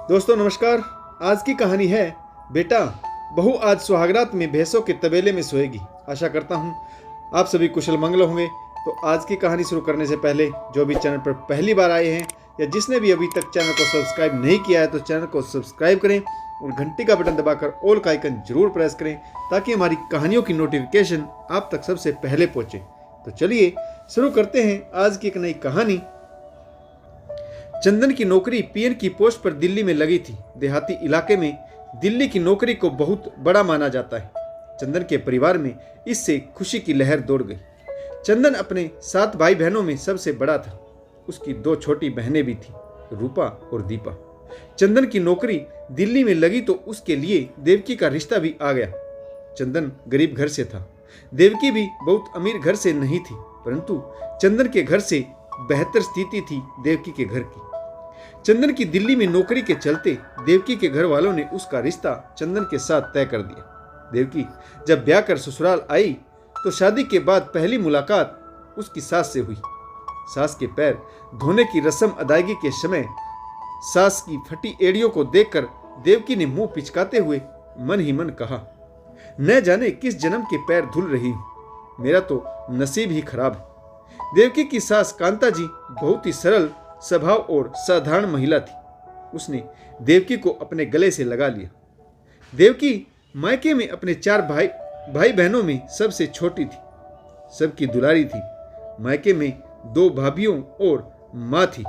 दोस्तों नमस्कार। आज की कहानी है बेटा बहू आज सुहागरात में भैंसों के तबेले में सोएगी। आशा करता हूँ आप सभी कुशल मंगल होंगे। तो आज की कहानी शुरू करने से पहले जो भी चैनल पर पहली बार आए हैं या जिसने भी अभी तक चैनल को सब्सक्राइब नहीं किया है तो चैनल को सब्सक्राइब करें और घंटी का बटन दबाकर ऑल का आइकन जरूर प्रेस करें ताकि हमारी कहानियों की नोटिफिकेशन आप तक सबसे पहले पहुँचे। तो चलिए शुरू करते हैं आज की एक नई कहानी। चंदन की नौकरी पीएन की पोस्ट पर दिल्ली में लगी थी। देहाती इलाके में दिल्ली की नौकरी को बहुत बड़ा माना जाता है। चंदन के परिवार में इससे खुशी की लहर दौड़ गई। चंदन अपने 7 भाई बहनों में सबसे बड़ा था। उसकी 2 छोटी बहनें भी थीं, रूपा और दीपा। चंदन की नौकरी दिल्ली में लगी तो उसके लिए देवकी का रिश्ता भी आ गया। चंदन गरीब घर से था। देवकी भी बहुत अमीर घर से नहीं थी, परंतु चंदन के घर से बेहतर स्थिति थी देवकी के घर की। चंदन की दिल्ली में नौकरी के चलते देवकी के घर वालों ने उसका रिश्ता चंदन के साथ तय कर दिया। देवकी जब ब्याह कर ससुराल आई तो शादी के बाद पहली मुलाकात उसकी सास से हुई। सास के पैर धोने की रस्म अदायगी के समय सास की फटी एड़ियों को देखकर देवकी ने मुंह पिचकाते हुए मन ही मन कहा, न जाने किस जन्म के पैर धुल रही हूं, मेरा तो नसीब ही खराब है। देवकी की सास कांता जी बहुत ही सरल स्वभाव और साधारण महिला थी। उसने देवकी को अपने गले से लगा लिया। देवकी मायके में अपने 4 भाई बहनों में सबसे छोटी थी, सबकी दुलारी थी। मायके में 2 भाभियों और माँ थी,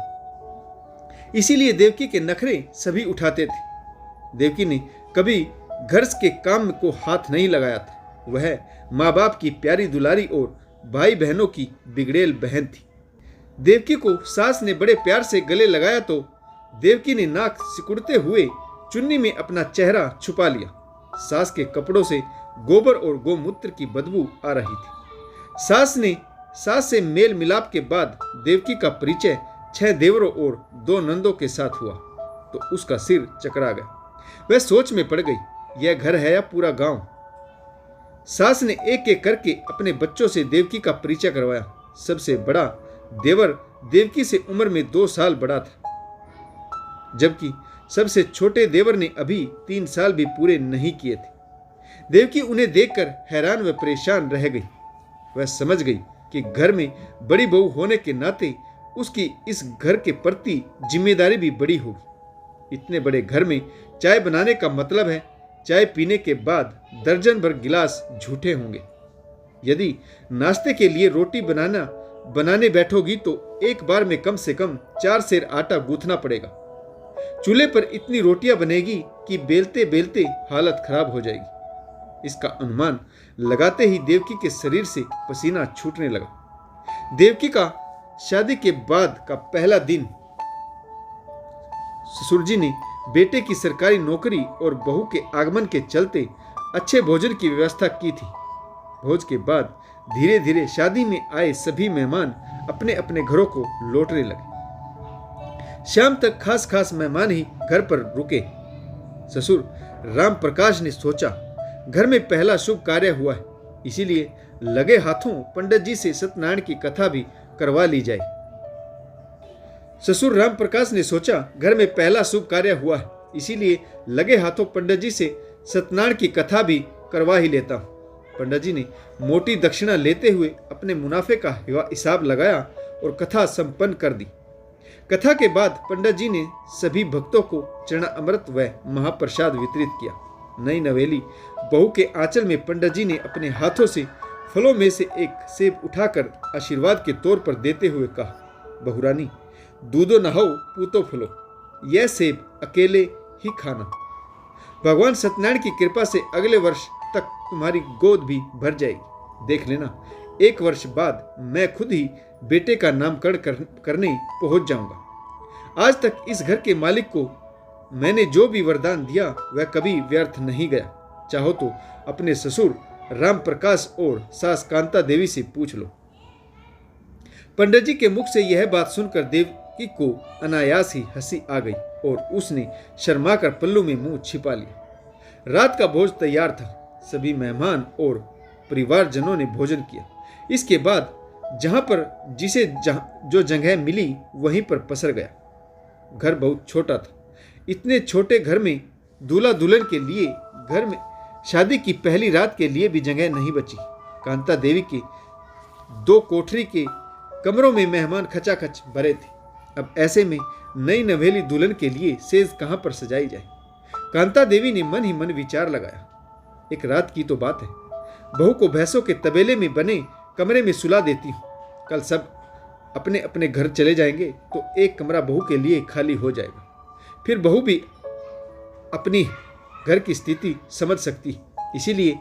इसीलिए देवकी के नखरे सभी उठाते थे। देवकी ने कभी घर के काम को हाथ नहीं लगाया था। वह माँ बाप की प्यारी दुलारी और भाई बहनों की बिगड़ेल बहन थी। देवकी को सास ने बड़े प्यार से गले लगाया तो देवकी ने नाक सिकुड़ते हुए चुन्नी में अपना चेहरा छुपा लिया। सास के कपड़ों से गोबर और गोमूत्र की बदबू आ रही थी। सास से मेल मिलाप के बाद देवकी का परिचय 6 देवरों और 2 नंदों के साथ हुआ तो उसका सिर चकरा गया। वह सोच में पड़ गई, यह घर है या पूरा गांव। सास ने एक एक करके अपने बच्चों से देवकी का परिचय करवाया। सबसे बड़ा देवर देवकी से उम्र में 2 साल बड़ा था, जबकि सबसे छोटे देवर ने अभी 3 साल भी पूरे नहीं किए थे। देवकी उन्हें देखकर हैरान व परेशान रह गई। वह समझ गई कि घर में बड़ी बहू होने के नाते उसकी इस घर के प्रति जिम्मेदारी भी बड़ी होगी। इतने बड़े घर में चाय बनाने का मतलब है चाय पीने के बाद दर्जन भर गिलास झूठे होंगे। यदि नाश्ते के लिए रोटी बनाने बैठोगी तो एक बार में कम से कम 4 सेर आटा गूंथना पड़ेगा। चूल्हे पर इतनी रोटियां बनेगी कि बेलते बेलते हालत खराब हो जाएगी। इसका अनुमान लगाते ही देवकी के शरीर से पसीना छूटने लगा। देवकी का शादी के बाद का पहला दिन ससुर जी ने बेटे की सरकारी नौकरी और बहू के आगमन के चलते अच्छे भोजन की व्यवस्था की थी। भोज के बाद धीरे धीरे शादी में आए सभी मेहमान अपने अपने घरों को लौटने लगे। शाम तक खास मेहमान ही घर पर रुके। ससुर राम प्रकाश ने सोचा, घर में पहला शुभ कार्य हुआ है, इसीलिए लगे हाथों पंडित जी से सत्यनारायण की कथा भी करवा ली जाए। ससुर राम प्रकाश ने सोचा, घर में पहला शुभ कार्य हुआ है, इसीलिए लगे हाथों पंडित जी से सत्यनारायण की कथा भी करवा ही लेता हूं। पंडित जी ने मोटी दक्षिणा लेते हुए अपने मुनाफे का हिसाब लगाया और कथा संपन्न कर दी। कथा के बाद पंडित जी ने सभी भक्तों को चरण अमृत व महाप्रसाद वितरित किया। नई नवेली बहू के आंचल में पंडित जी ने अपने हाथों से फलों में से एक सेब उठाकर आशीर्वाद के तौर पर देते हुए कहा, बहुरानी दूधो नहाओ पूतो फलो, यह सेब अकेले ही खाना। भगवान सत्यनारायण की कृपा से अगले वर्ष तक तुम्हारी गोद भी भर जाएगी। देख लेना, 1 वर्ष बाद मैं खुद ही बेटे का नामकरण करने पहुंच जाऊंगा। आज तक इस घर के मालिक को मैंने जो भी वरदान दिया वह कभी व्यर्थ नहीं गया। चाहो तो अपने ससुर राम प्रकाश और सास कांता देवी से पूछ लो। पंडित जी के मुख से यह बात सुनकर देवकी को अनायास ही हंसी आ गई और उसने शर्माकर पल्लू में मुंह छिपा लिया। रात का भोज तैयार था। सभी मेहमान और परिवारजनों ने भोजन किया। इसके बाद जहां पर जो जगह मिली वहीं पर पसर गया। घर बहुत छोटा था। इतने छोटे घर में दूल्हा दुल्हन के लिए घर में शादी की पहली रात के लिए भी जगह नहीं बची। कांता देवी के 2 कोठरी के कमरों में मेहमान खचाखच भरे थे। अब ऐसे में नई नवेली दुल्हन के लिए सेज कहाँ पर सजाई जाए। कांता देवी ने मन ही मन विचार लगाया। एक रात की तो बात है, बहू को भैंसों के तबेले में बने कमरे में सुला देती हूँ। कल सब अपने अपने घर चले जाएंगे तो एक कमरा बहू के लिए खाली हो जाएगा। फिर बहू भी अपनी घर की स्थिति समझ सकती। इसीलिए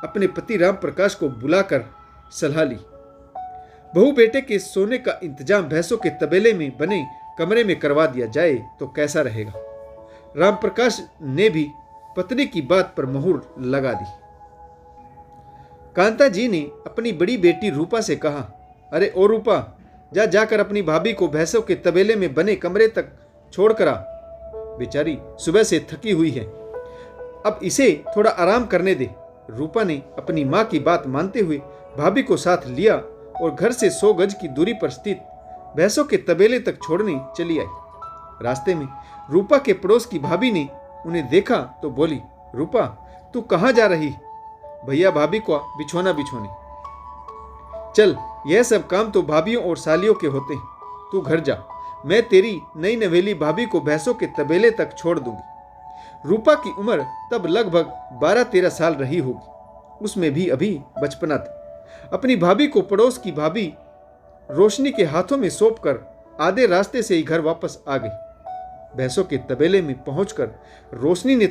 अपने पति राम प्रकाश को बुलाकर सलाह ली। बहू बेटे के सोने का इंतजाम भैंसों के तबेले में बने कमरे में करवा दिया जाए तो कैसा रहेगा। राम प्रकाश ने भी पत्नी की बात पर मोहर लगा दी। कांता जी ने अपनी बड़ी बेटी रूपा से कहा, अरे ओ रूपा, जाकर अपनी भाभी को भैंसों के तबेले में बने कमरे तक छोड़ कर आ। बेचारी सुबह से थकी हुई है, अब इसे थोड़ा आराम करने दे। रूपा ने अपनी माँ की बात मानते हुए भाभी को साथ लिया और घर से 100 गज की दूरी पर स्थित भैंसों के तबेले तक छोड़ने चली आई। रास्ते में रूपा के पड़ोस की भाभी ने उन्हें देखा तो बोली, रूपा तू कहाँ जा रही? भैया भाभी को बिछोना बिछोने। चल, यह सब काम तो भाभियों और सालियों के होते हैं, तू घर जा, मैं तेरी नई नवेली भाभी को भैंसों के तबेले तक छोड़ दूंगी। रूपा की उम्र तब लगभग 12-13 साल रही होगी, उसमें भी अभी बचपना था। अपनी भाभी को पड़ोस की भाभी रोशनी के हाथों में सौंपकर आधे रास्ते से ही घर वापस आ गई। भैंसों के तबेले में पहुंचकर रोशनी ने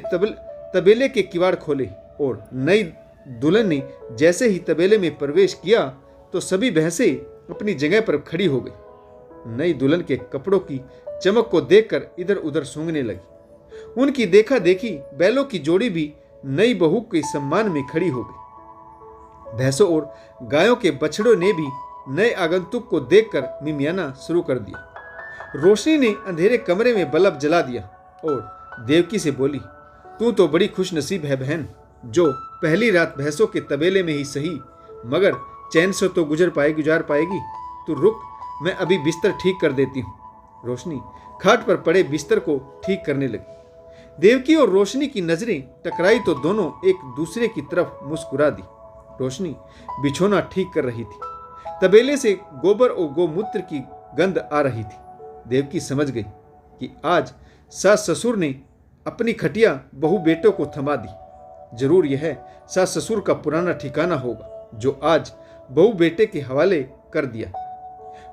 तबेले के किवाड़ खोले और नई दुल्हन ने जैसे ही तबेले में प्रवेश किया तो सभी भैंसें अपनी जगह पर खड़ी हो गई। नई दुल्हन के कपड़ों की चमक को देखकर इधर उधर सूंघने लगी। उनकी देखा देखी बैलों की जोड़ी भी नई बहू के सम्मान में खड़ी हो गई। भैंसों और गायों के बछड़ों ने भी नए आगंतुक को देखकर मिमियाना शुरू कर दिया। रोशनी ने अंधेरे कमरे में बल्ब जला दिया और देवकी से बोली, तू तो बड़ी खुश नसीब है बहन, जो पहली रात भैंसों के तबेले में ही सही मगर चैन से तो गुजर पाएगी। तू रुक, मैं अभी बिस्तर ठीक कर देती हूँ। रोशनी खाट पर पड़े बिस्तर को ठीक करने लगी। देवकी और रोशनी की नजरें टकराई तो दोनों एक दूसरे की तरफ मुस्कुरा दी। रोशनी बिछोना ठीक कर रही थी। तबेले से गोबर और गोमूत्र की गंध आ रही थी। देवकी समझ गई कि आज सास ससुर ने अपनी खटिया बहू बेटों को थमा दी। जरूर यह सास ससुर का पुराना ठिकाना होगा जो आज बहू बेटे के हवाले कर दिया।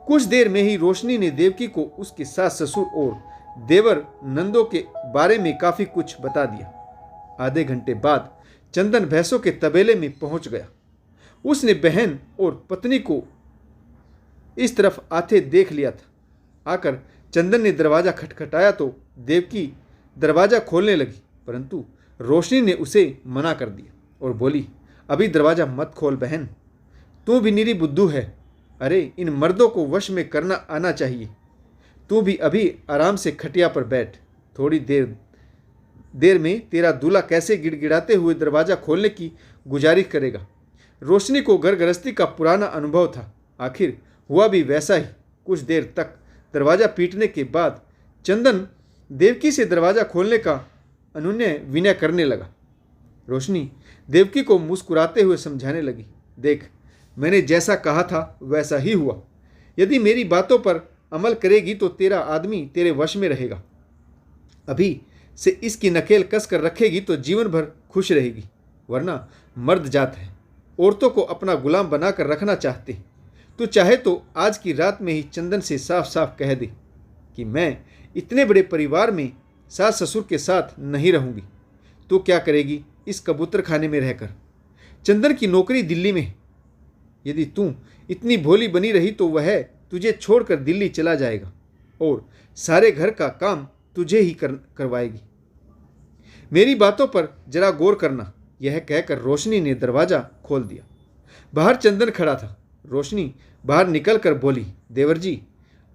कुछ देर में ही रोशनी ने देवकी को उसके सास ससुर और देवर नंदों के बारे में काफी कुछ बता दिया। आधे घंटे बाद चंदन भैंसों के तबेले में पहुंच गया। उसने बहन और पत्नी को इस तरफ आते देख लिया था। आकर चंदन ने दरवाजा खटखटाया तो देवकी दरवाजा खोलने लगी, परंतु रोशनी ने उसे मना कर दिया और बोली, अभी दरवाजा मत खोल बहन, तू भी निरी बुद्धू है। अरे इन मर्दों को वश में करना आना चाहिए। तू भी अभी आराम से खटिया पर बैठ। थोड़ी देर में तेरा दूल्हा कैसे गिड़गिड़ाते हुए दरवाजा खोलने की गुजारिश करेगा। रोशनी को घर गृहस्थी का पुराना अनुभव था, आखिर हुआ भी वैसा ही। कुछ देर तक दरवाजा पीटने के बाद चंदन देवकी से दरवाजा खोलने का अनुनय विनय करने लगा। रोशनी देवकी को मुस्कुराते हुए समझाने लगी, देख, मैंने जैसा कहा था वैसा ही हुआ। यदि मेरी बातों पर अमल करेगी तो तेरा आदमी तेरे वश में रहेगा। अभी से इसकी नकेल कस कर रखेगी तो जीवन भर खुश रहेगी, वरना मर्द जात है, औरतों को अपना गुलाम बनाकर रखना चाहते। तो चाहे तो आज की रात में ही चंदन से साफ साफ कह दे कि मैं इतने बड़े परिवार में सास ससुर के साथ नहीं रहूंगी। तो क्या करेगी इस कबूतर खाने में रहकर? चंदन की नौकरी दिल्ली में है। यदि तू इतनी भोली बनी रही तो वह तुझे छोड़कर दिल्ली चला जाएगा और सारे घर का काम तुझे ही करवाएगी। मेरी बातों पर जरा गौर करना। यह कहकर रोशनी ने दरवाजा खोल दिया। बाहर चंदन खड़ा था। रोशनी बाहर निकलकर बोली, देवर जी,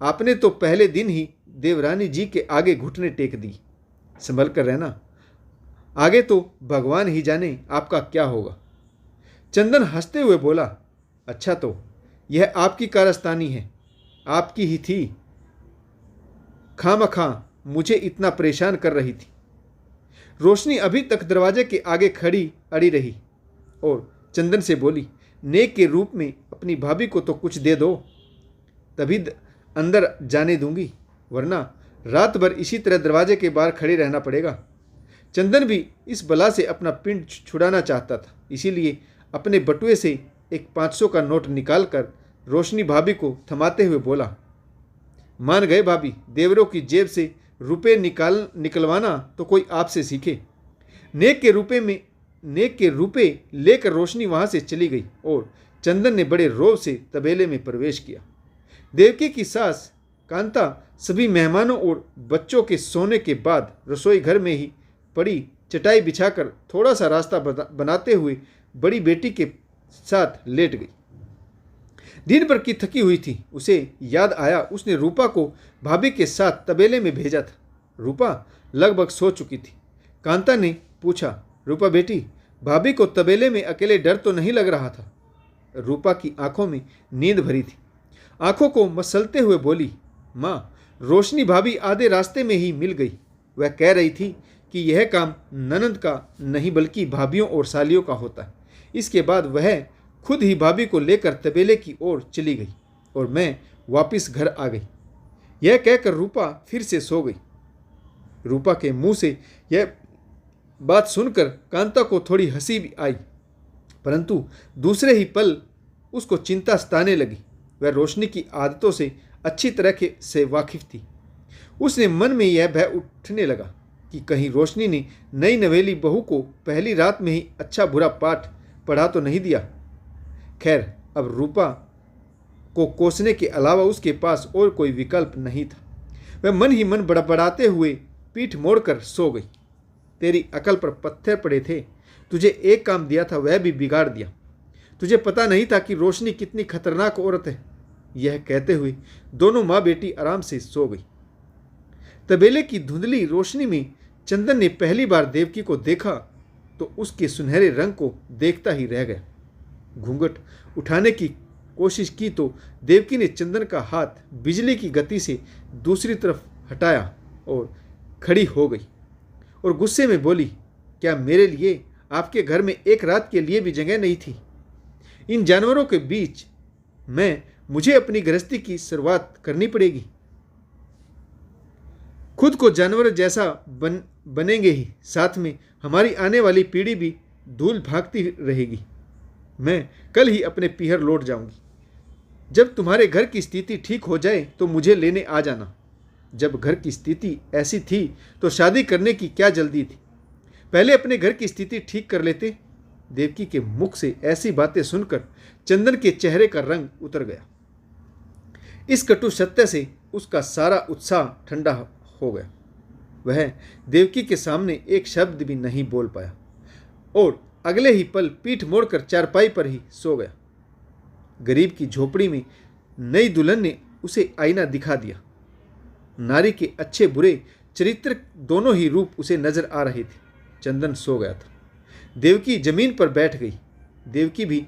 आपने तो पहले दिन ही देवरानी जी के आगे घुटने टेक दी। संभल कर रहना, आगे तो भगवान ही जाने आपका क्या होगा। चंदन हंसते हुए बोला, अच्छा तो यह आपकी कारस्तानी है, आपकी ही थी। खामखा मुझे इतना परेशान कर रही थी। रोशनी अभी तक दरवाजे के आगे खड़ी अड़ी रही और चंदन से बोली, नेक के रूप में अपनी भाभी को तो कुछ दे दो, तभी अंदर जाने दूंगी, वरना रात भर इसी तरह दरवाजे के बाहर खड़े रहना पड़ेगा। चंदन भी इस बला से अपना पिंड छुड़ाना चाहता था, इसीलिए अपने बटुए से एक 500 का नोट निकालकर रोशनी भाभी को थमाते हुए बोला, मान गए भाभी, देवरों की जेब से रुपए निकलवाना तो कोई आपसे सीखे। नेक के रुपए लेकर रोशनी वहां से चली गई और चंदन ने बड़े रोब से तबेले में प्रवेश किया। देवकी की सास कांता सभी मेहमानों और बच्चों के सोने के बाद रसोई घर में ही पड़ी चटाई बिछाकर थोड़ा सा रास्ता बनाते हुए बड़ी बेटी के साथ लेट गई। दिन भर की थकी हुई थी। उसे याद आया उसने रूपा को भाभी के साथ तबेले में भेजा था। रूपा लगभग सो चुकी थी। कांता ने पूछा, रूपा बेटी, भाभी को तबेले में अकेले डर तो नहीं लग रहा था? रूपा की आंखों में नींद भरी थी। आंखों को मसलते हुए बोली, माँ, रोशनी भाभी आधे रास्ते में ही मिल गई। वह कह रही थी कि यह काम ननंद का नहीं बल्कि भाभीयों और सालियों का होता है। इसके बाद वह खुद ही भाभी को लेकर तबेले की ओर चली गई और मैं वापस घर आ गई। यह कहकर रूपा फिर से सो गई। रूपा के मुंह से यह बात सुनकर कांता को थोड़ी हंसी भी आई, परंतु दूसरे ही पल उसको चिंता सताने लगी। वह रोशनी की आदतों से अच्छी तरह से वाकिफ थी। उसने मन में यह भय उठने लगा कि कहीं रोशनी ने नई नवेली बहू को पहली रात में ही अच्छा बुरा पाठ पढ़ा तो नहीं दिया। खैर, अब रूपा को कोसने के अलावा उसके पास और कोई विकल्प नहीं था। वह मन ही मन बड़बड़ाते हुए पीठ मोड़कर सो गई। तेरी अकल पर पत्थर पड़े थे, तुझे एक काम दिया था वह भी बिगाड़ दिया। तुझे पता नहीं था कि रोशनी कितनी खतरनाक औरत है। यह कहते हुए दोनों माँ बेटी आराम से सो गई। तबेले की धुंधली रोशनी में चंदन ने पहली बार देवकी को देखा तो उसके सुनहरे रंग को देखता ही रह गया। घूंघट उठाने की कोशिश की तो देवकी ने चंदन का हाथ बिजली की गति से दूसरी तरफ हटाया और खड़ी हो गई और गुस्से में बोली, क्या मेरे लिए आपके घर में एक रात के लिए भी जगह नहीं थी? इन जानवरों के बीच मुझे अपनी गृहस्थी की शुरुआत करनी पड़ेगी। खुद को जानवर जैसा बनेंगे ही, साथ में हमारी आने वाली पीढ़ी भी धूल भागती रहेगी। मैं कल ही अपने पीहर लौट जाऊंगी। जब तुम्हारे घर की स्थिति ठीक हो जाए तो मुझे लेने आ जाना। जब घर की स्थिति ऐसी थी तो शादी करने की क्या जल्दी थी? पहले अपने घर की स्थिति ठीक कर लेते। देवकी के मुख से ऐसी बातें सुनकर चंदन के चेहरे का रंग उतर गया। इस कटु सत्य से उसका सारा उत्साह ठंडा हो गया। वह देवकी के सामने एक शब्द भी नहीं बोल पाया और अगले ही पल पीठ मोड़कर चारपाई पर ही सो गया। गरीब की झोपड़ी में नई दुल्हन ने उसे आईना दिखा दिया। नारी के अच्छे बुरे चरित्र दोनों ही रूप उसे नजर आ रहे थे। चंदन सो गया था। देवकी जमीन पर बैठ गई। देवकी भी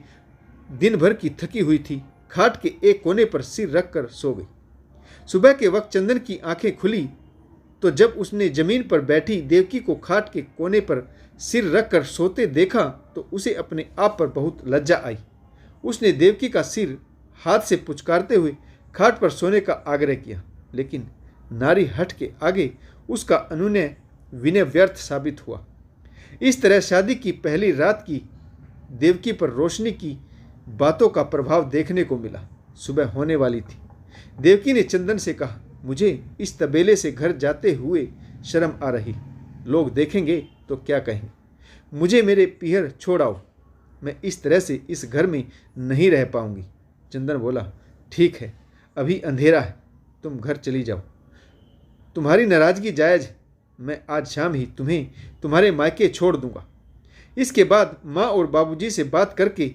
दिन भर की थकी हुई थी। खाट के एक कोने पर सिर रखकर सो गई। सुबह के वक्त चंदन की आंखें खुली तो जब उसने जमीन पर बैठी देवकी को खाट के कोने पर सिर रखकर सोते देखा तो उसे अपने आप पर बहुत लज्जा आई। उसने देवकी का सिर हाथ से पुचकारते हुए खाट पर सोने का आग्रह किया, लेकिन नारी हट के आगे उसका अनुनय विनय व्यर्थ साबित हुआ। इस तरह शादी की पहली रात की देवकी पर रोशनी की बातों का प्रभाव देखने को मिला। सुबह होने वाली थी। देवकी ने चंदन से कहा, मुझे इस तबेले से घर जाते हुए शर्म आ रही। लोग देखेंगे तो क्या कहेंगे? मुझे मेरे पीहर छोड़ आओ। मैं इस तरह से इस घर में नहीं रह पाऊंगी। चंदन बोला, ठीक है, अभी अंधेरा है, तुम घर चली जाओ। तुम्हारी नाराजगी जायज है। मैं आज शाम ही तुम्हें तुम्हारे मायके छोड़ दूंगा। इसके बाद माँ और बाबूजी से बात करके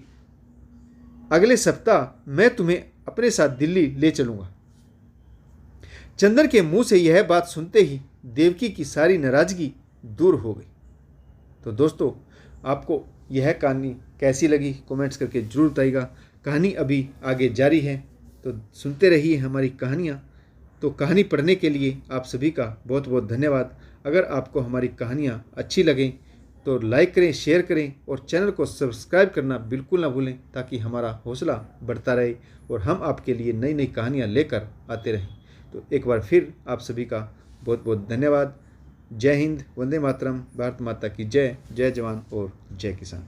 अगले सप्ताह मैं तुम्हें अपने साथ दिल्ली ले चलूंगा। चंदन के मुंह से यह बात सुनते ही देवकी की सारी नाराजगी दूर हो गई। तो दोस्तों, आपको यह कहानी कैसी लगी कमेंट्स करके जरूर बताइएगा। कहानी अभी आगे जारी है, तो सुनते रहिए हमारी कहानियाँ। तो कहानी पढ़ने के लिए आप सभी का बहुत बहुत धन्यवाद। अगर आपको हमारी कहानियाँ अच्छी लगें तो लाइक करें, शेयर करें और चैनल को सब्सक्राइब करना बिल्कुल ना भूलें, ताकि हमारा हौसला बढ़ता रहे और हम आपके लिए नई नई कहानियाँ लेकर आते रहें। तो एक बार फिर आप सभी का बहुत बहुत धन्यवाद। जय हिंद, वंदे मातरम, भारत माता की जय। जय जवान और जय किसान।